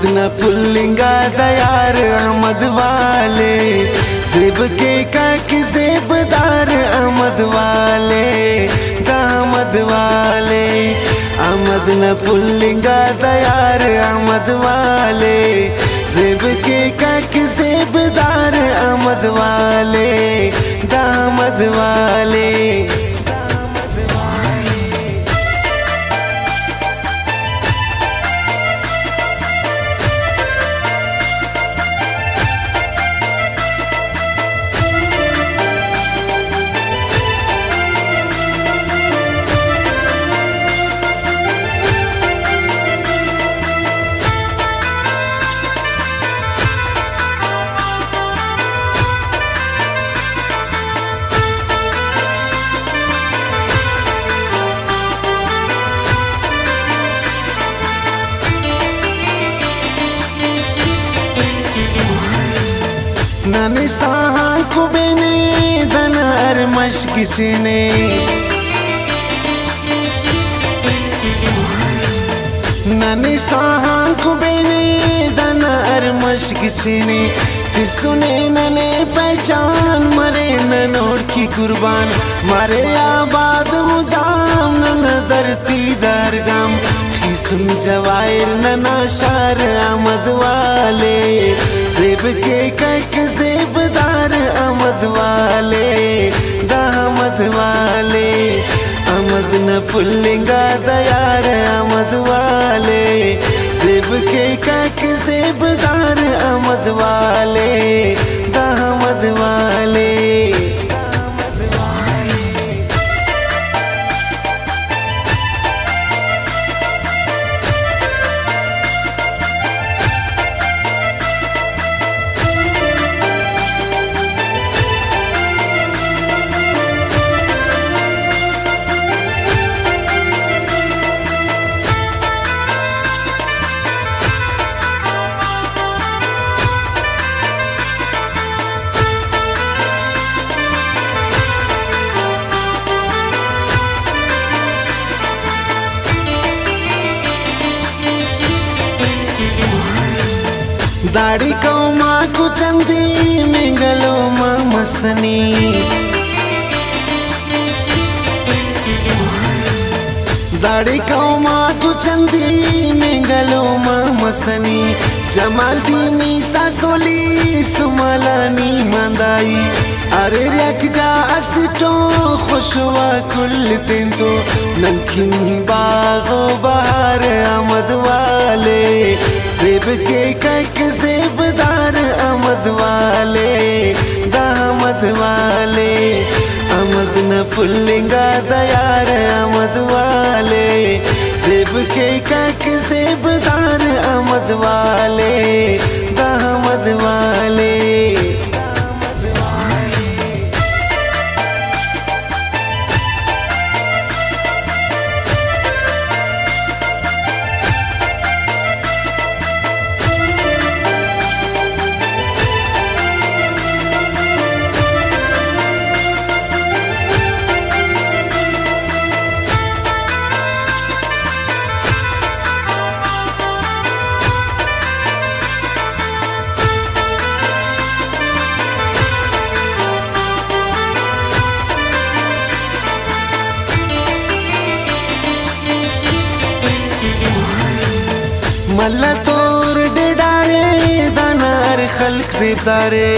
आमद न पुल्लिंगा दयार अहमद वाले, सेब के काक सेबदार अहमद वाले, दामद वाले। आमद न पुल्लिंगा दयार अहमद वाले, सेब के काक सेबदार अहमद वाले, दामद वाले। नने साहां कुबेने दनार मशकिचने, नने साहां कुबेने दनार मशकिचने। तिसुने नने पहचान मरे ननोड़ की कुर्बान, मारे आबाद मुदाम नन धरती दरगम। खिसुन जवायर नना शार आमद वाले, सेब के कक सेबदार अहमद वाले, दामद वाले। आमद न पुल्लिंगा दयार अहमद वाले, सेब के कक सेबदार अहमद वाले, दामद वाले। दाढ़ी को माँ को चंदी मिंगलो माँ मसनी, दाढ़ी को माँ को चंदी मिंगलो माँ मसनी। जमाल दीनी सासोली सुमलानी मंदाई, अरे रख जा असटो खुशवा कुल दिन तो। नंखिन बागो बहार आमद वाले, सेब के कक सेबदार अहमद वाले, दामद वाले। आमद न पुल्लिंगा दयार अहमद वाले, सेब के कक सेबदार अहमद वाले, दामद वाले। मल्ला तोर डेडारे दानार खल्क सेबदारे,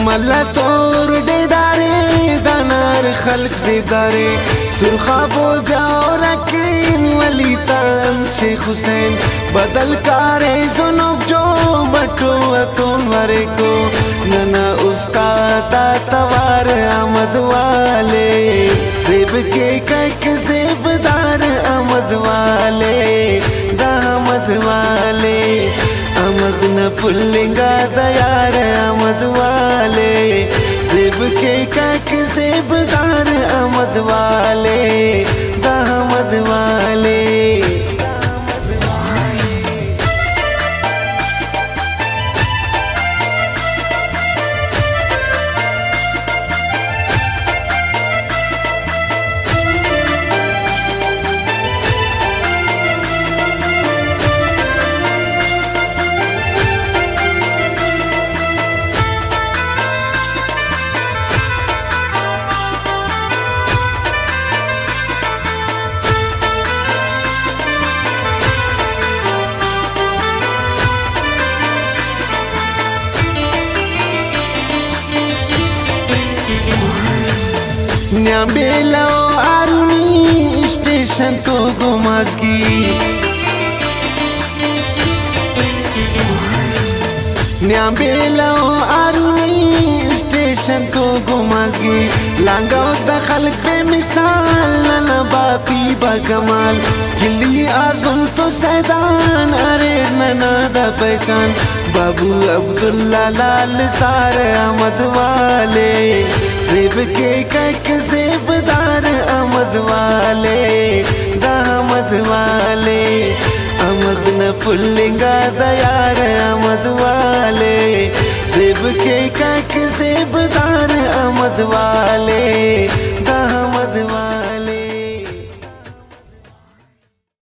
मल्ला तोर डेडारे दानार खल्क सेबदारे। सुरखा बो जाओ रकीन वली तान शेख हुसैन, बदल कारे जुनूब जो बटो अतुन वरे को। नना उस्ताद तवार आमद वाले, सेब के कक सेबदार अहमद वाले, दामद वाले। आमद न पुल्लिंगा दयार अहमद वाले, सेब के कक सेबदार अहमद वाले, दामद वाले। न्याम्बेलो आरुनी स्टेशन तो गुमासगी न्याम्बेलो आरुनी स्टेशन तो गुमासगी लांगाओ दा खल्क पे मिसाल नना बाती बकमाल किली आज़म तो सैदान अरे नना दा पहचान बाबू अब्दुल्ला लाल सार अहमद वाले सेब के कक सेबदार अहमद वाले दामद वाले अहमद न फुल्लिंगा दयार अहमद वाले सेब के कक सेबदार अहमद वाले